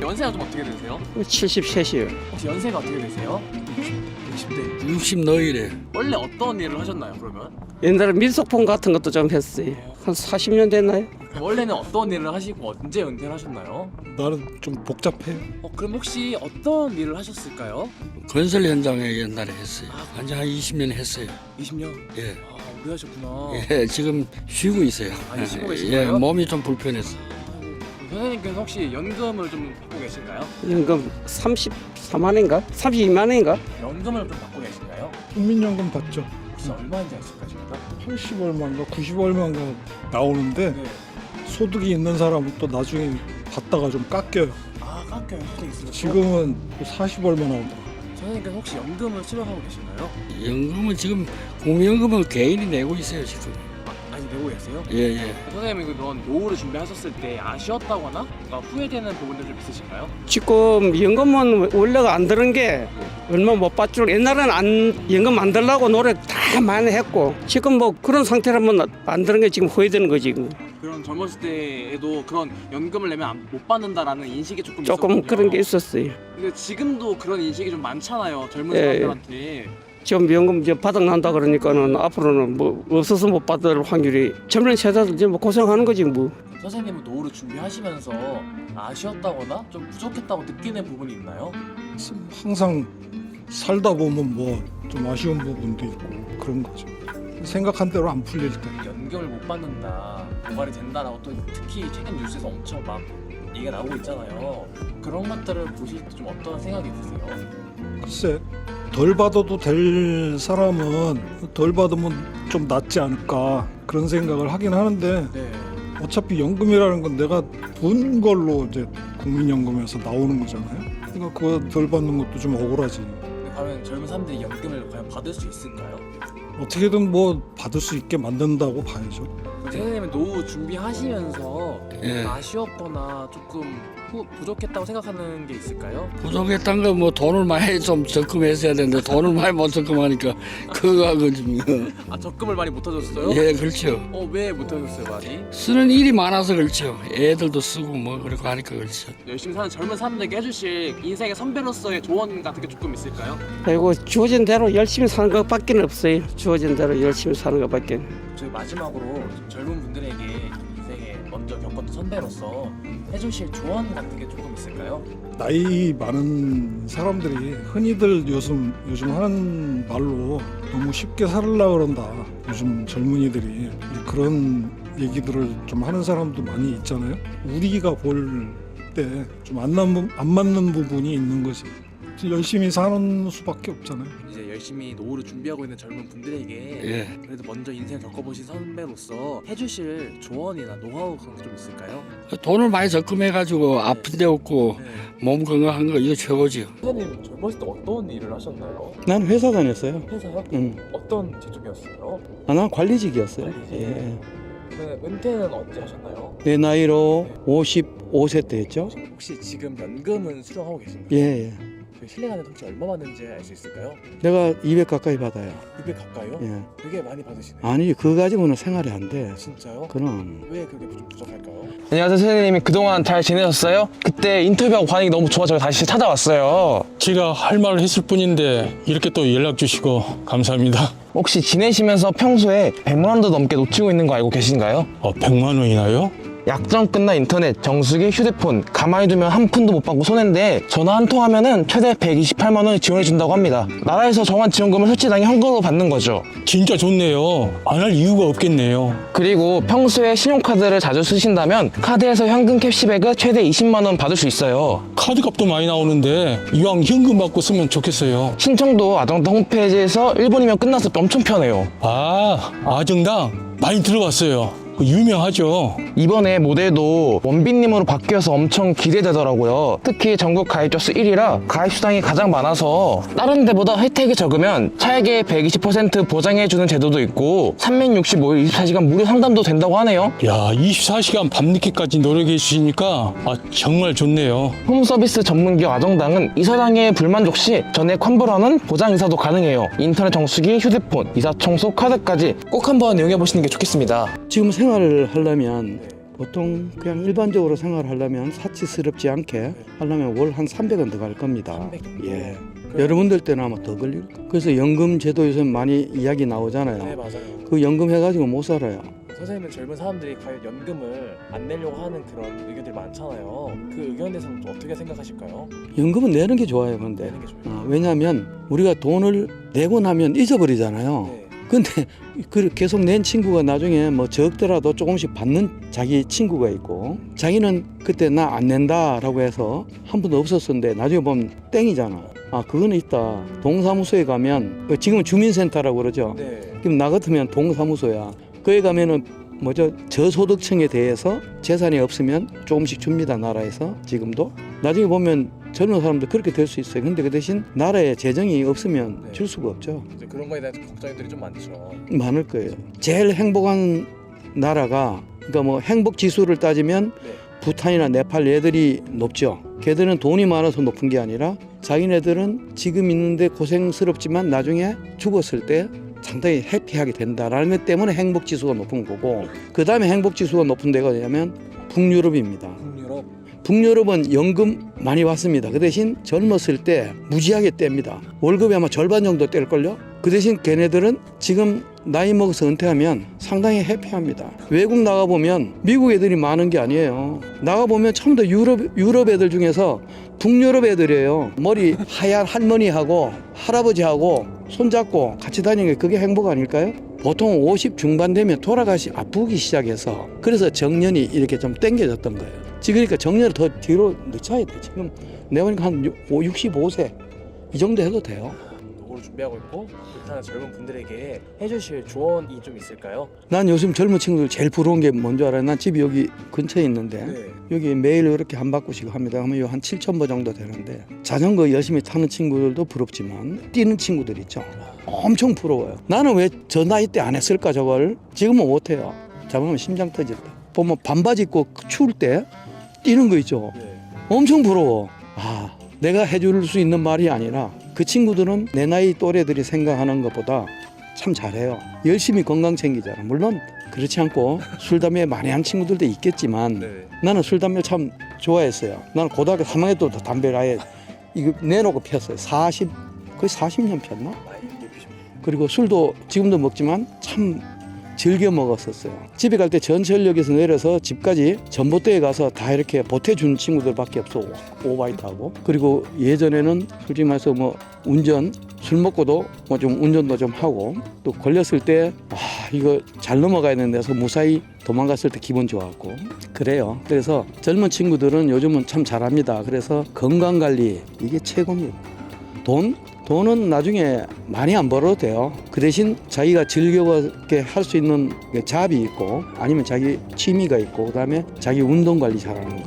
연세가 좀 어떻게 되세요? 73이요. 혹시 연세가 어떻게 되세요? 60대. 60 너희래. 원래 어떤 일을 하셨나요, 그러면? 옛날에 민속폰 같은 것도 좀 했어요. 한 40년 됐나요? 원래는 어떤 일을 하시고 언제 은퇴를 하셨나요? 나는 좀 복잡해요. 그럼 혹시 어떤 일을 하셨을까요? 건설 현장에 옛날에 했어요. 완전 한 20년 했어요. 20년? 예. 오래 하셨구나. 예, 지금 쉬고 있어요. 아, 쉬고 계신 예, 거예요? 몸이 좀 불편해서. 선생님께서 혹시 연금을 좀 받고 계신가요? 연금 34만인가? 32만인가? 연금을 좀 받고 계신가요? 국민연금 받죠. 혹시 얼마인지 아실까요, 지금? 80 얼마인가 90 얼마인가 나오는데 네. 소득이 있는 사람은 또 나중에 받다가 좀 깎여요. 아, 깎여요. 소득 있으면. 지금은 40 얼마 나오더라. 선생님께서 혹시 연금을 수령하고 계신가요? 연금은 지금 국민연금은 개인이 내고 있어요 지금. 아니, 내고 계세요? 예. 선생님이 그런 노후를 준비하셨을 때 아쉬웠다거나 뭔가 후회되는 부분들 좀 있으신가요? 지금 연금은 원래가 안 드는 게 얼마 못 받줄. 옛날에는 연금 안 들라고 노력 다 많이 했고 지금 뭐 그런 상태라면 안 드는 게 지금 후회되는 거지. 그런 젊었을 때에도 그런 연금을 내면 못 받는다라는 인식이 조금 조금 있었거든요. 그런 게 있었어요. 근데 지금도 그런 인식이 좀 많잖아요, 젊은 예. 사람들한테. 지금 연금 이제 바닥 난다 그러니까는 앞으로는 뭐 없어서 못 받을 확률이 젊은 세대들 이제 뭐 고생하는 거지 뭐. 선생님은 노후를 준비하시면서 아쉬웠다거나 좀 부족했다고 느끼는 부분이 있나요? 항상 살다 보면 뭐 좀 아쉬운 부분도 있고 그런 거죠. 생각한 대로 안 풀릴 때. 연금을 못 받는다, 고갈이 된다라고 또 특히 최근 뉴스에서 엄청 막 얘기가 나오고 있잖아요. 그런 것들을 보실 때 좀 어떤 생각이 드세요? 글쎄 덜 받아도 될 사람은 덜 받으면 좀 낫지 않을까 그런 생각을 하긴 하는데 네. 어차피 연금이라는 건 내가 본 걸로 이제 국민연금에서 나오는 거잖아요. 그러니까 그거 덜 받는 것도 좀 억울하지. 근데 과연 젊은 사람들이 연금을 과연 받을 수 있을까요? 어떻게든 뭐 받을 수 있게 만든다고 봐야죠. 선생님은 노후 준비하시면서 예. 아쉬웠거나 조금 부족했다고 생각하는 게 있을까요? 부족했던 거 뭐 돈을 많이 좀 적금했어야 되는데 돈을 많이 못 적금하니까 그거하고 좀 아, 적금을 많이 못 하셨어요? 예, 그렇죠. 왜 못 하셨어요, 많이? 쓰는 일이 많아서 그렇죠. 애들도 쓰고 뭐 그러고 하니까 그렇죠. 열심히 사는 젊은 사람들에게 해주실 인생의 선배로서의 조언 같은 게 조금 있을까요? 그리고 주어진 대로 열심히 사는 것밖에 없어요. 주어진 대로 열심히 사는 것밖에. 저희 마지막으로 좀 젊은 분들에게 인생에 먼저 겪었던 선배로서 해주실 조언 같은 게 조금 있을까요? 나이 많은 사람들이 흔히들 요즘 하는 말로 너무 쉽게 살으려고 그런다. 요즘 젊은이들이 그런 얘기들을 좀 하는 사람도 많이 있잖아요. 우리가 볼 때 좀 안 맞는 부분이 있는 거지. 열심히 사는 수밖에 없잖아요. 이제 열심히 노후를 준비하고 있는 젊은 분들에게 예. 그래도 먼저 인생을 겪어보신 선배로서 해주실 조언이나 노하우 그런 거 좀 있을까요? 돈을 많이 적금해가지고 아픈 데 없고 몸 건강한 거 이거 최고지요. 선생님 젊었을 때 어떤 일을 하셨나요? 난 회사 다녔어요. 회사요? 응. 어떤 직종이었어요? 난 관리직이었어요. 관리직. 예. 네, 은퇴는 언제 하셨나요? 내 나이로 55세 때 했죠. 혹시 지금 연금은 수령하고 계신가요? 예, 예. 그 실례가 안 혹시 얼마 받는지 알 수 있을까요? 내가 200 가까이 받아요. 200 가까이요? 예. 되게 많이 받으시네요. 아니, 그거 가지고는 생활이 안 돼. 진짜요? 그럼. 왜 그게 좀 부족할까요? 안녕하세요 선생님, 그동안 잘 지내셨어요? 그때 인터뷰하고 반응이 너무 좋아서 다시 찾아왔어요. 제가 할 말을 했을 뿐인데 이렇게 또 연락 주시고 감사합니다. 혹시 지내시면서 평소에 100만 원도 넘게 놓치고 있는 거 알고 계신가요? 100만 원이나요? 약정 끝난 인터넷, 정수기, 휴대폰 가만히 두면 한 푼도 못 받고 손해인데 전화 한 통 하면은 최대 128만 원을 지원해 준다고 합니다. 나라에서 정한 지원금을 설치당해 현금으로 받는 거죠. 진짜 좋네요. 안 할 이유가 없겠네요. 그리고 평소에 신용카드를 자주 쓰신다면 카드에서 현금 캐시백을 최대 20만 원 받을 수 있어요. 카드값도 많이 나오는데 이왕 현금 받고 쓰면 좋겠어요. 신청도 아정당 홈페이지에서 1분이면 끝나서 엄청 편해요. 아정당 많이 들어봤어요. 유명하죠. 이번에 모델도 원빈님으로 바뀌어서 엄청 기대되더라고요. 특히 전국 가입자 수 1위라 가입 수당이 가장 많아서 다른 데보다 혜택이 적으면 차액의 120% 보장해주는 제도도 있고 365일 24시간 무료 상담도 된다고 하네요. 야, 24시간 밤늦게까지 노력해 주시니까 정말 좋네요. 홈서비스 전문기업 아정당은 이사장의 불만족 시 전액 환불하는 보장 이사도 가능해요. 인터넷 정수기, 휴대폰, 이사 청소, 카드까지 꼭 한번 이용해 보시는 게 좋겠습니다. 지금 생활을 하려면 보통 그냥 일반적으로 생활하려면 사치스럽지 않게 하려면 월 한 300원 더 갈 겁니다. 300. 예. 여러분들 때는 아마 더 걸릴 거예요. 그래서 연금 제도 요새 많이 이야기 나오잖아요. 네, 맞아요. 그 연금 해가지고 못 살아요. 선생님은 젊은 사람들이 과연 연금을 안 내려고 하는 그런 의견들이 많잖아요. 그 의견에 대해서는 또 어떻게 생각하실까요? 연금은 내는 게 좋아요, 근데. 내는 게 좋아요. 왜냐하면 우리가 돈을 내고 나면 잊어버리잖아요. 네. 근데 그 계속 낸 친구가 나중에 뭐 적더라도 조금씩 받는 자기 친구가 있고, 자기는 그때 나 안 낸다라고 해서 한 번도 없었었는데 나중에 보면 땡이잖아. 아, 그거는 있다. 동사무소에 가면 지금은 주민센터라고 그러죠. 네. 그럼 나 같으면 동사무소야. 거기 가면은 저소득층에 대해서 재산이 없으면 조금씩 줍니다, 나라에서. 지금도 나중에 보면 젊은 사람도 그렇게 될 수 있어요. 근데 그 대신 나라에 재정이 없으면 네. 줄 수가 없죠. 이제 그런 거에 대한 걱정들이 좀 많죠. 많을 거예요. 제일 행복한 나라가, 그러니까 뭐 행복 지수를 따지면 네. 부탄이나 네팔 얘들이 높죠. 걔들은 돈이 많아서 높은 게 아니라 자기네들은 지금 있는데 고생스럽지만 나중에 죽었을 때 상당히 해피하게 된다라는 것 때문에 행복 지수가 높은 거고, 그 다음에 행복 지수가 높은 데가 어디냐면 북유럽입니다. 북유럽. 북유럽은 연금 많이 받습니다. 그 대신 젊었을 때 무지하게 뗍니다. 월급이 아마 절반 정도 뗄걸요. 그 대신 걔네들은 지금 나이 먹어서 은퇴하면 상당히 해피합니다. 외국 나가보면 미국 애들이 많은 게 아니에요. 나가보면 전부 다 유럽 애들 중에서 북유럽 애들이에요. 머리 하얀 할머니하고 할아버지하고 손잡고 같이 다니는 게 그게 행복 아닐까요? 보통 50 중반 되면 아프기 시작해서, 그래서 정년이 이렇게 좀 땡겨졌던 거예요. 그러니까 정년을 더 뒤로 늦춰야 돼. 지금 내가 보니까 한 65세 이 정도 해도 돼요. 노후를 준비하고 있고 그렇게 하는 젊은 분들에게 해주실 조언이 좀 있을까요? 난 요즘 젊은 친구들 제일 부러운 게 뭔지 알아요? 난 집이 여기 근처에 있는데 네. 여기 매일 이렇게 한 바퀴씩 합니다. 하면 한 7,000보 정도 되는데, 자전거 열심히 타는 친구들도 부럽지만 뛰는 친구들 있죠. 엄청 부러워요. 나는 왜 저 나이 때 안 했을까 저걸? 지금은 못해요. 잘못하면 심장 터질 때. 보면 반바지 입고 추울 때 뛰는 거 있죠. 네. 엄청 부러워. 아, 내가 해줄 수 있는 말이 아니라 그 친구들은 내 나이 또래들이 생각하는 것보다 참 잘해요. 열심히 건강 챙기잖아. 물론 그렇지 않고 술 담배 많이 한 친구들도 있겠지만 네. 나는 술 담배를 참 좋아했어요. 나는 고등학교 3학년 때부터 담배를 아예 이거 내놓고 피웠어요. 거의 40년 폈나? 많이 피십니다. 그리고 술도 지금도 먹지만 참 즐겨 먹었었어요. 집에 갈 때 전철역에서 내려서 집까지 전봇대에 가서 다 이렇게 보태준 친구들밖에 없어. 오바이트 하고. 그리고 예전에는 솔직히 말해서 뭐 술 먹고도 뭐 좀 운전도 좀 하고, 또 걸렸을 때 이거 잘 넘어가야 되는데서 무사히 도망갔을 때 기분 좋았고 그래요. 그래서 젊은 친구들은 요즘은 참 잘합니다. 그래서 건강관리 이게 최고입니다. 돈은 나중에 많이 안 벌어도 돼요. 그 대신 자기가 즐겁게 할 수 있는 잡이 있고, 아니면 자기 취미가 있고, 그다음에 자기 운동 관리 잘하는 거.